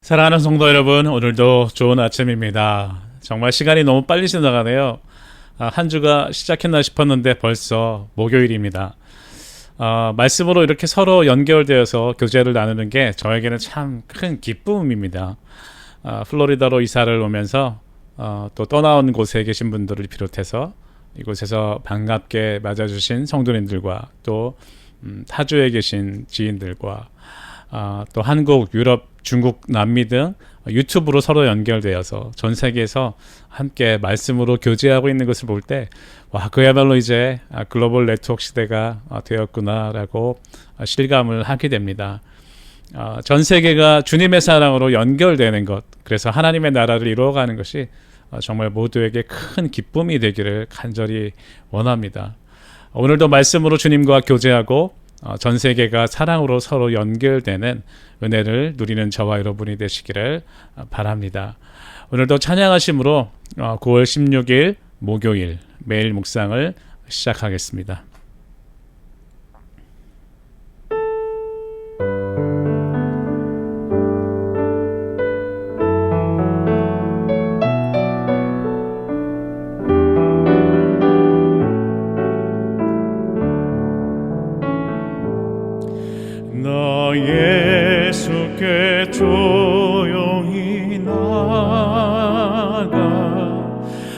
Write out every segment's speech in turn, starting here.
사랑하는 성도 여러분, 오늘도 좋은 아침입니다. 정말 시간이 너무 빨리 지나가네요. 한 주가 시작했나 싶었는데 벌써 목요일입니다. 말씀으로 이렇게 서로 연결되어서 교제를 나누는 게 저에게는 참 큰 기쁨입니다. 플로리다로 이사를 오면서 또 떠나온 곳에 계신 분들을 비롯해서 이곳에서 반갑게 맞아주신 성도님들과 또 타주에 계신 지인들과 또 한국, 유럽, 중국, 남미 등 유튜브로 서로 연결되어서 전 세계에서 함께 말씀으로 교제하고 있는 것을 볼 때 그야말로 이제 글로벌 네트워크 시대가 되었구나라고 실감을 하게 됩니다. 전 세계가 주님의 사랑으로 연결되는 것, 그래서 하나님의 나라를 이루어가는 것이 정말 모두에게 큰 기쁨이 되기를 간절히 원합니다. 오늘도 말씀으로 주님과 교제하고 전 세계가 사랑으로 서로 연결되는 은혜를 누리는 저와 여러분이 되시기를 바랍니다. 오늘도 찬양하심으로 9월 16일 목요일 매일 묵상을 시작하겠습니다. 예수께 조용히 나가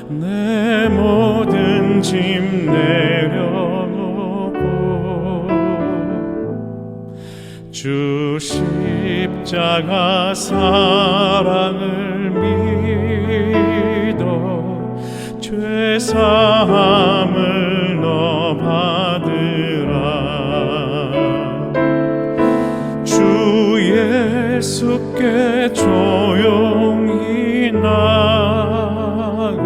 내 모든 짐 내려놓고 주 십자가 사랑을 믿어 죄사함을 너 받으라. 예수께 조용히 나가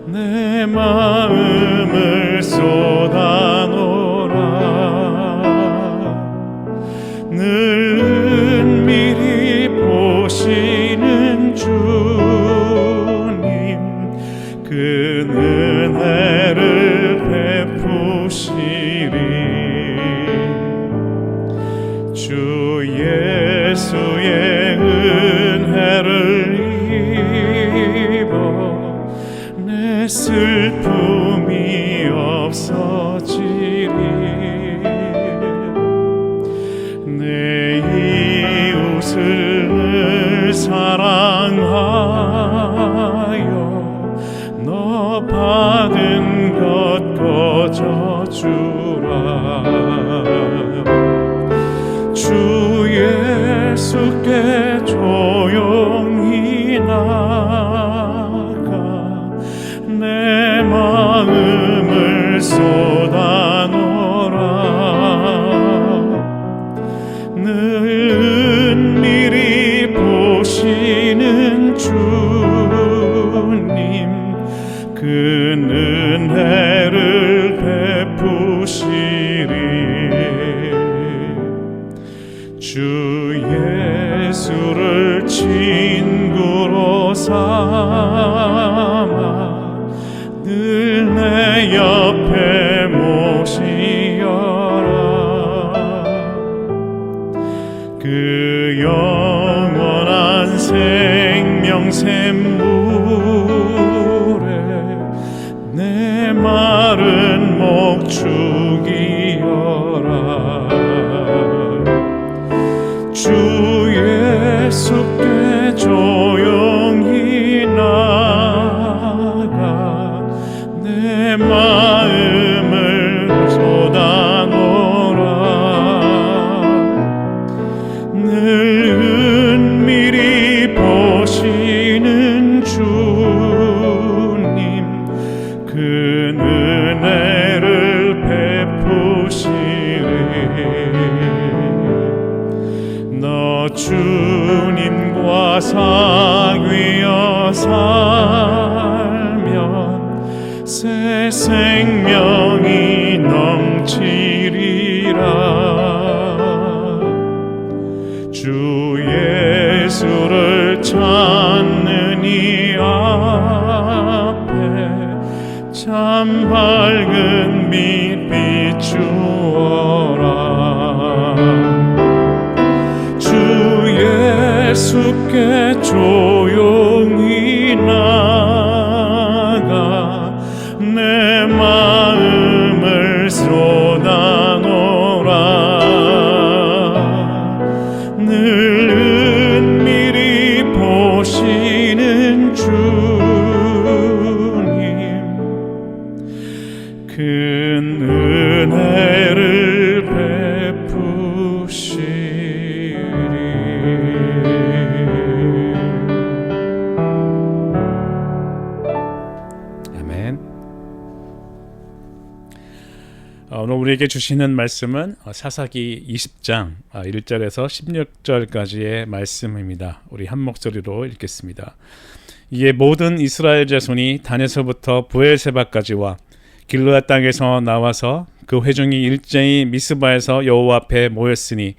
내 마음을 쏟아놓으라. 늘 은밀히 보시는 주님 그 은혜를 베푸시리. 주 예수의 은혜를 입어 내 슬픔이 없어지리. 내 이웃을 늘 사랑하여 너 받은 것 거저주라. 주 예수께 조용히 나가 내 마음을 쏟아놓으라. 늘 은밀히 보시는 주님 그 은혜를 베푸시리. 주 예수를 친구로 삼아 늘 내 옆에 모시어라. 그 영원한 생명샘 물에 내 마른 목 죽이어라. 주 예수께 조용히 나가 내 마음을 쏟아놓으라. 늘 은밀히 보시는 주님 그 은혜를 베푸시리. 너 주님과 사귀어 살면 새 생명이 넘치리라. 주 예수를 찾는 이 앞에 참 밝은 빛 비추어라. 주 예수 주께 조용히 나가 내 마음을 쏟아놓으라. 늘 은밀히 보시는 주님, 큰 은혜를 베푸시리. 아멘. 오늘 우리에게 주시는 말씀은 사사기 20장 1절에서 16절까지의 말씀입니다. 우리 한 목소리로 읽겠습니다. 이에 모든 이스라엘 자손이 단에서부터 브엘세바까지와 길르앗 땅에서 나와서 그 회중이 일제히 미스바에서 여호와 앞에 모였으니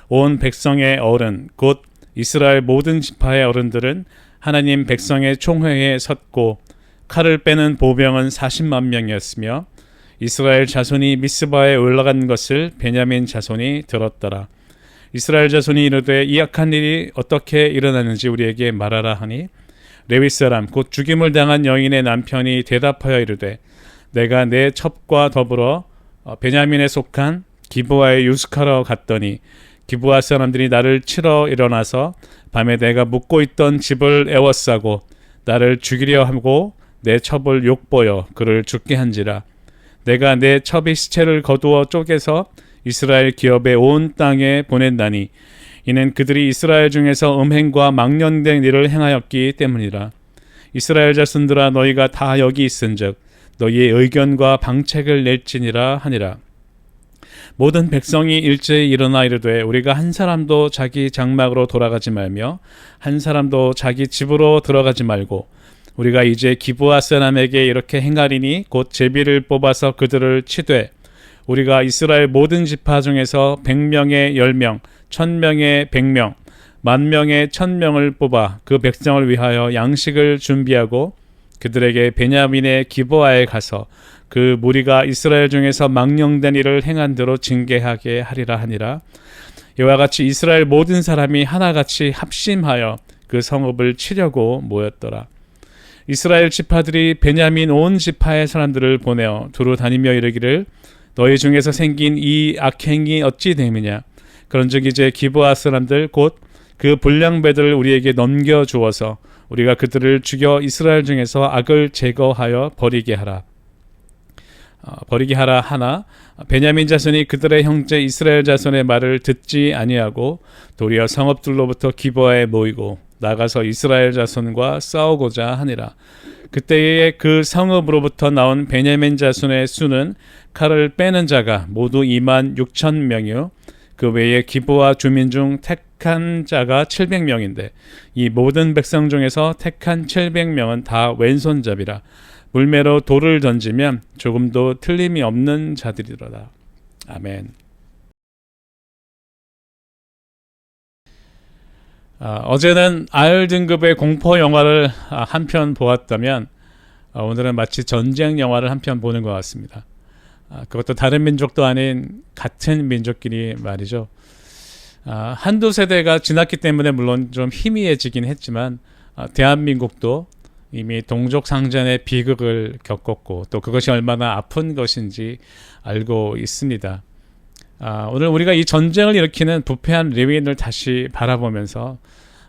온 백성의 어른 곧 이스라엘 모든 지파의 어른들은 하나님 백성의 총회에 섰고 칼을 빼는 보병은 40만 명이었으며 이스라엘 자손이 미스바에 올라간 것을 베냐민 자손이 들었더라. 이스라엘 자손이 이르되 이 악한 일이 어떻게 일어나는지 우리에게 말하라 하니 레위 사람 곧 죽임을 당한 여인의 남편이 대답하여 이르되 내가 내 첩과 더불어 베냐민에 속한 기브아에 유숙하러 갔더니 기브아 사람들이 나를 치러 일어나서 밤에 내가 묵고 있던 집을 에워싸고 나를 죽이려 하고 내 첩을 욕보여 그를 죽게 한지라. 내가 내 첩의 시체를 거두어 쪼개서 이스라엘 기업의 온 땅에 보낸다니 이는 그들이 이스라엘 중에서 음행과 망령된 일을 행하였기 때문이라. 이스라엘 자손들아 너희가 다 여기 있은즉 너희의 의견과 방책을 낼지니라 하니라. 모든 백성이 일제히 일어나 이르되 우리가 한 사람도 자기 장막으로 돌아가지 말며 한 사람도 자기 집으로 들어가지 말고 우리가 이제 기브아 사람에게 이렇게 행하리니 곧 제비를 뽑아서 그들을 치되 우리가 이스라엘 모든 지파 중에서 100명에 10명, 1000명에 100명, 10,000명에 1000명을 뽑아 그 백성을 위하여 양식을 준비하고 그들에게 베냐민의 기브아에 가서 그 무리가 이스라엘 중에서 망령된 일을 행한 대로 징계하게 하리라 하니라. 이와 같이 이스라엘 모든 사람이 하나같이 합심하여 그 성읍을 치려고 모였더라. 이스라엘 지파들이 베냐민 온 지파의 사람들을 보내어 두루 다니며 이르기를 너희 중에서 생긴 이 악행이 어찌 됨이냐. 그런즉 이제 기브아 사람들 곧 그 불량배들을 우리에게 넘겨주어서 우리가 그들을 죽여 이스라엘 중에서 악을 제거하여 버리게 하라 하나 베냐민 자손이 그들의 형제 이스라엘 자손의 말을 듣지 아니하고 도리어 성읍들로부터 기브아에 모이고 나가서 이스라엘 자손과 싸우고자 하니라. 그때에 그 성읍으로부터 나온 베냐민 자손의 수는 칼을 빼는 자가 모두 26,000명이요 그 외에 기브아 주민 중 택한 자가 700명인데 이 모든 백성 중에서 택한 700명은 다 왼손잡이라. 물매로 돌을 던지면 조금도 틀림이 없는 자들이로다. 아멘. 어제는 R 등급의 공포 영화를 한 편 보았다면 오늘은 마치 전쟁 영화를 한 편 보는 것 같습니다. 그것도 다른 민족도 아닌 같은 민족끼리 말이죠. 한두 세대가 지났기 때문에 물론 좀 희미해지긴 했지만 대한민국도 이미 동족상전의 비극을 겪었고 또 그것이 얼마나 아픈 것인지 알고 있습니다. 오늘 우리가 이 전쟁을 일으키는 부패한 레위인을 다시 바라보면서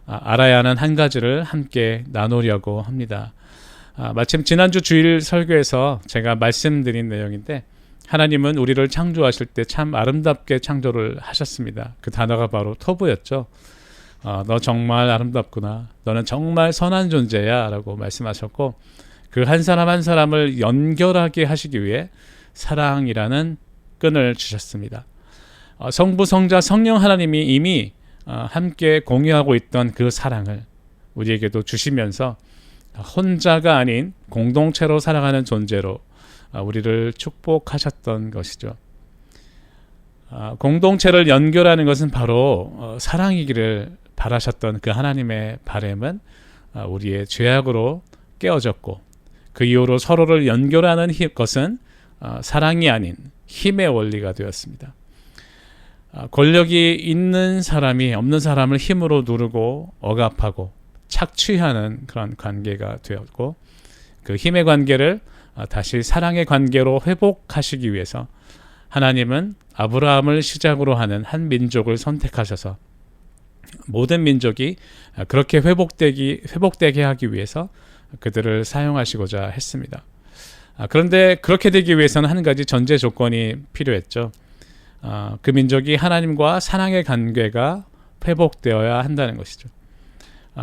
알아야 하는 한 가지를 함께 나누려고 합니다. 마침 지난주 주일 설교에서 제가 말씀드린 내용인데 하나님은 우리를 창조하실 때 참 아름답게 창조를 하셨습니다. 그 단어가 바로 토부였죠. 너 정말 아름답구나. 너는 정말 선한 존재야 라고 말씀하셨고 그 한 사람 한 사람을 연결하게 하시기 위해 사랑이라는 끈을 주셨습니다. 성부, 성자, 성령 하나님이 이미 함께 공유하고 있던 그 사랑을 우리에게도 주시면서 혼자가 아닌 공동체로 살아가는 존재로 우리를 축복하셨던 것이죠. 공동체를 연결하는 것은 바로 사랑이기를 바라셨던 그 하나님의 바람은 우리의 죄악으로 깨어졌고 그 이후로 서로를 연결하는 것은 사랑이 아닌 힘의 원리가 되었습니다. 권력이 있는 사람이 없는 사람을 힘으로 누르고 억압하고 착취하는 그런 관계가 되었고, 그 힘의 관계를 다시 사랑의 관계로 회복하시기 위해서 하나님은 아브라함을 시작으로 하는 한 민족을 선택하셔서 모든 민족이 그렇게 회복되게 하기 위해서 그들을 사용하시고자 했습니다. 그런데 그렇게 되기 위해서는 한 가지 전제 조건이 필요했죠. 그 민족이 하나님과 사랑의 관계가 회복되어야 한다는 것이죠.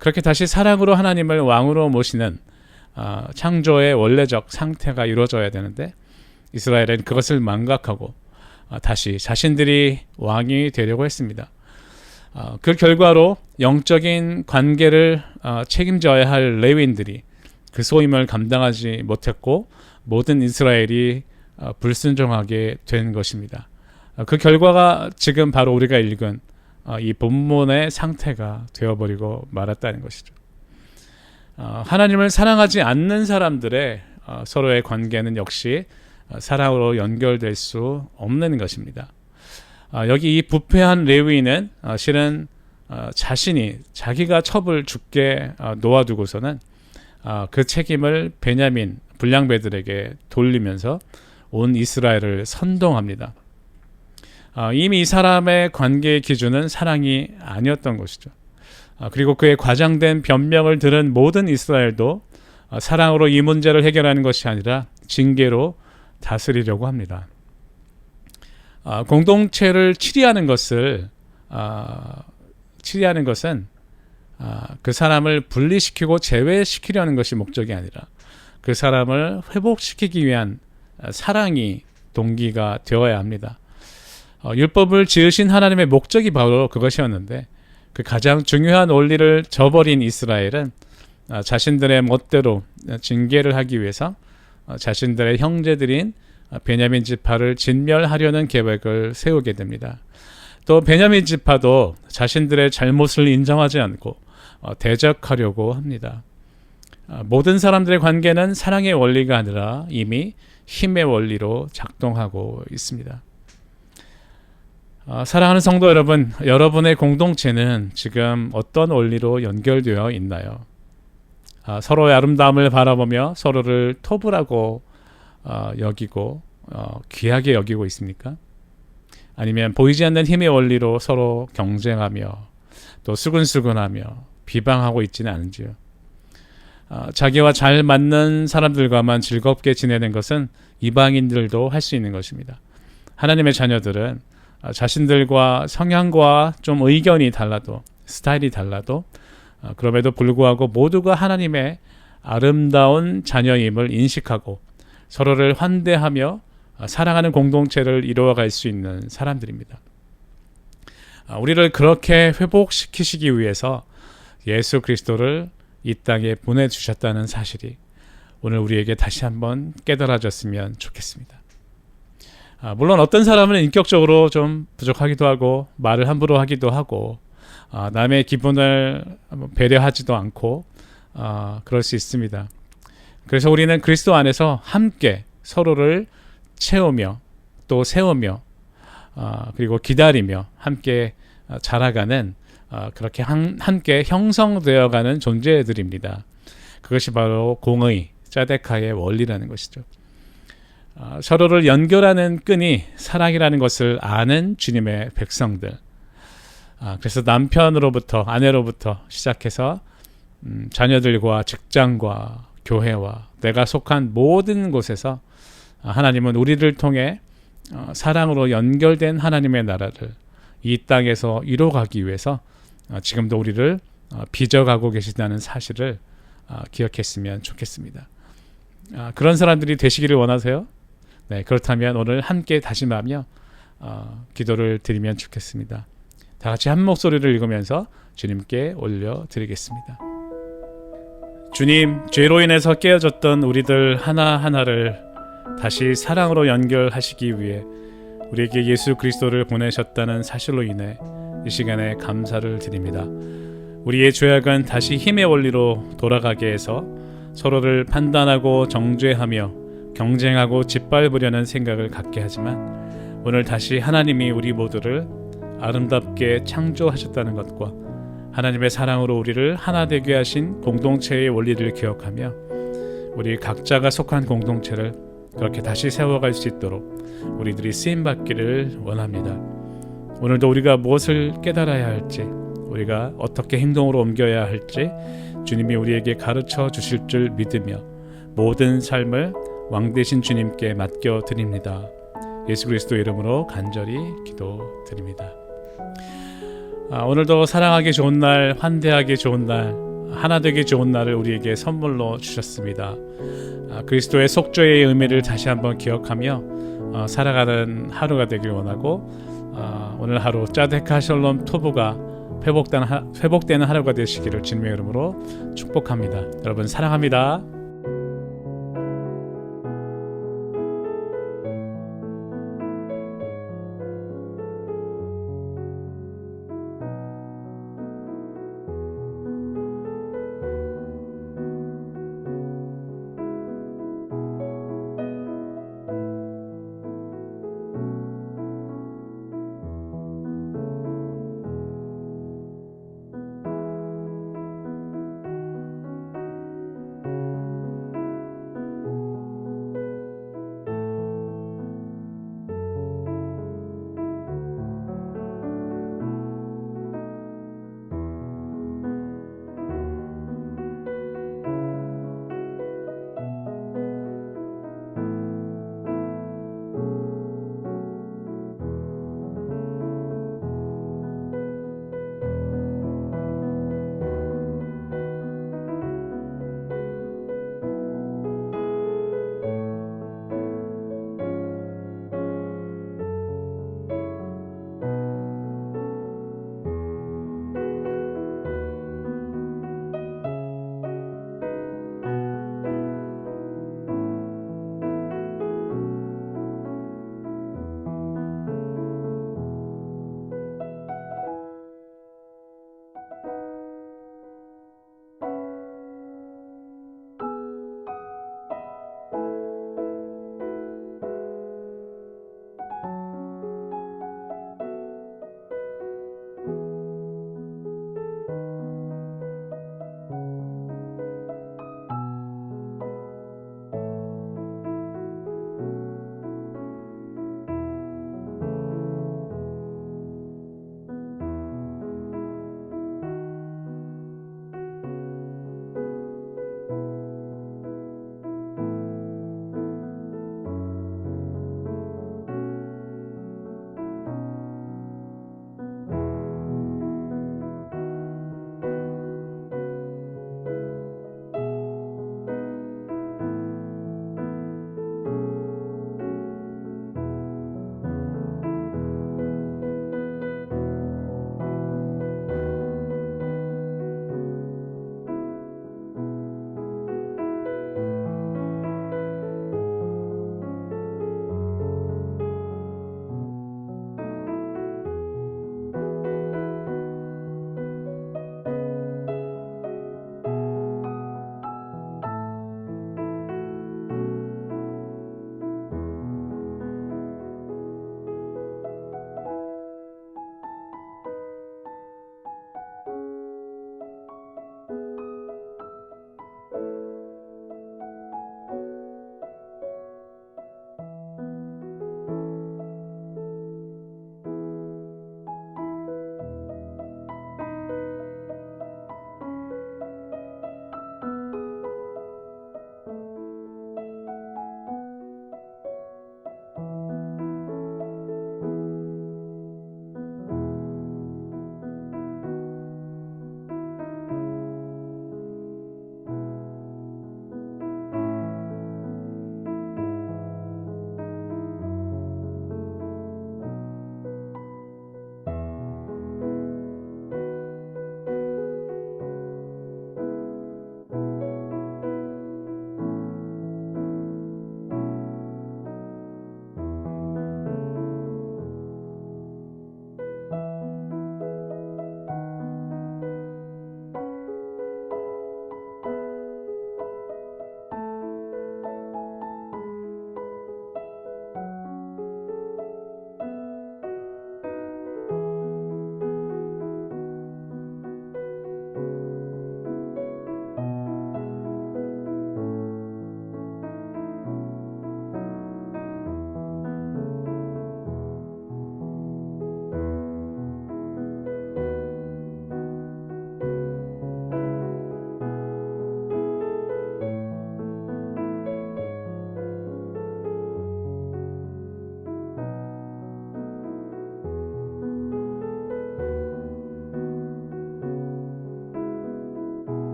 그렇게 다시 사랑으로 하나님을 왕으로 모시는 창조의 원래적 상태가 이루어져야 되는데, 이스라엘은 그것을 망각하고 다시 자신들이 왕이 되려고 했습니다. 그 결과로 영적인 관계를 책임져야 할 레위인들이 그 소임을 감당하지 못했고 모든 이스라엘이 불순종하게 된 것입니다. 그 결과가 지금 바로 우리가 읽은 이 본문의 상태가 되어버리고 말았다는 것이죠. 하나님을 사랑하지 않는 사람들의 서로의 관계는 역시 사랑으로 연결될 수 없는 것입니다. 여기 이 부패한 레위인은 실은 자기가 첩을 죽게 놓아두고서는 그 책임을 베냐민 불량배들에게 돌리면서 온 이스라엘을 선동합니다. 이미 이 사람의 관계의 기준은 사랑이 아니었던 것이죠. 그리고 그의 과장된 변명을 들은 모든 이스라엘도 사랑으로 이 문제를 해결하는 것이 아니라 징계로 다스리려고 합니다. 공동체를 치리하는 것은 그 사람을 분리시키고 제외시키려는 것이 목적이 아니라 그 사람을 회복시키기 위한 사랑이 동기가 되어야 합니다. 율법을 지으신 하나님의 목적이 바로 그것이었는데, 그 가장 중요한 원리를 저버린 이스라엘은 자신들의 멋대로 징계를 하기 위해서 자신들의 형제들인 베냐민 지파를 진멸하려는 계획을 세우게 됩니다. 또 베냐민 지파도 자신들의 잘못을 인정하지 않고 대적하려고 합니다. 모든 사람들의 관계는 사랑의 원리가 아니라 이미 힘의 원리로 작동하고 있습니다. 사랑하는 성도 여러분, 여러분의 공동체는 지금 어떤 원리로 연결되어 있나요? 서로의 아름다움을 바라보며 서로를 토부라고 여기고 귀하게 여기고 있습니까? 아니면 보이지 않는 힘의 원리로 서로 경쟁하며 또 수근수근하며 비방하고 있지는 않은지요? 자기와 잘 맞는 사람들과만 즐겁게 지내는 것은 이방인들도 할 수 있는 것입니다. 하나님의 자녀들은 자신들과 성향과 좀 의견이 달라도, 스타일이 달라도 그럼에도 불구하고 모두가 하나님의 아름다운 자녀임을 인식하고 서로를 환대하며 사랑하는 공동체를 이루어갈 수 있는 사람들입니다. 우리를 그렇게 회복시키시기 위해서 예수 그리스도를 이 땅에 보내주셨다는 사실이 오늘 우리에게 다시 한번 깨달아졌으면 좋겠습니다. 물론 어떤 사람은 인격적으로 좀 부족하기도 하고 말을 함부로 하기도 하고 남의 기분을 배려하지도 않고 그럴 수 있습니다. 그래서 우리는 그리스도 안에서 함께 서로를 채우며 또 세우며 그리고 기다리며 함께 자라가는 그렇게 함께 형성되어가는 존재들입니다. 그것이 바로 공의, 짜데카의 원리라는 것이죠. 서로를 연결하는 끈이 사랑이라는 것을 아는 주님의 백성들. 그래서 남편으로부터, 아내로부터 시작해서 자녀들과 직장과 교회와 내가 속한 모든 곳에서 하나님은 우리를 통해 사랑으로 연결된 하나님의 나라를 이 땅에서 이루어가기 위해서 지금도 우리를 빚어가고 계시다는 사실을 기억했으면 좋겠습니다. 그런 사람들이 되시기를 원하세요? 네, 그렇다면 오늘 함께 다짐하며 기도를 드리면 좋겠습니다. 다 같이 한 목소리를 읽으면서 주님께 올려드리겠습니다. 주님, 죄로 인해서 깨어졌던 우리들 하나하나를 다시 사랑으로 연결하시기 위해 우리에게 예수 그리스도를 보내셨다는 사실로 인해 이 시간에 감사를 드립니다. 우리의 죄악은 다시 힘의 원리로 돌아가게 해서 서로를 판단하고 정죄하며 경쟁하고 짓밟으려는 생각을 갖게 하지만 오늘 다시 하나님이 우리 모두를 아름답게 창조하셨다는 것과 하나님의 사랑으로 우리를 하나 되게 하신 공동체의 원리를 기억하며 우리 각자가 속한 공동체를 그렇게 다시 세워갈 수 있도록 우리들이 쓰임받기를 원합니다. 오늘도 우리가 무엇을 깨달아야 할지, 우리가 어떻게 행동으로 옮겨야 할지 주님이 우리에게 가르쳐 주실 줄 믿으며 모든 삶을 왕 되신 주님께 맡겨드립니다. 예수 그리스도 이름으로 간절히 기도드립니다. 오늘도 사랑하기 좋은 날, 환대하기 좋은 날, 하나 되기 좋은 날을 우리에게 선물로 주셨습니다. 그리스도의 속죄의 의미를 다시 한번 기억하며 살아가는 하루가 되길 원하고 오늘 하루 짜데카 샬롬 토부가 회복되는 하루가 되시기를 주님의 이름으로 축복합니다. 여러분 사랑합니다.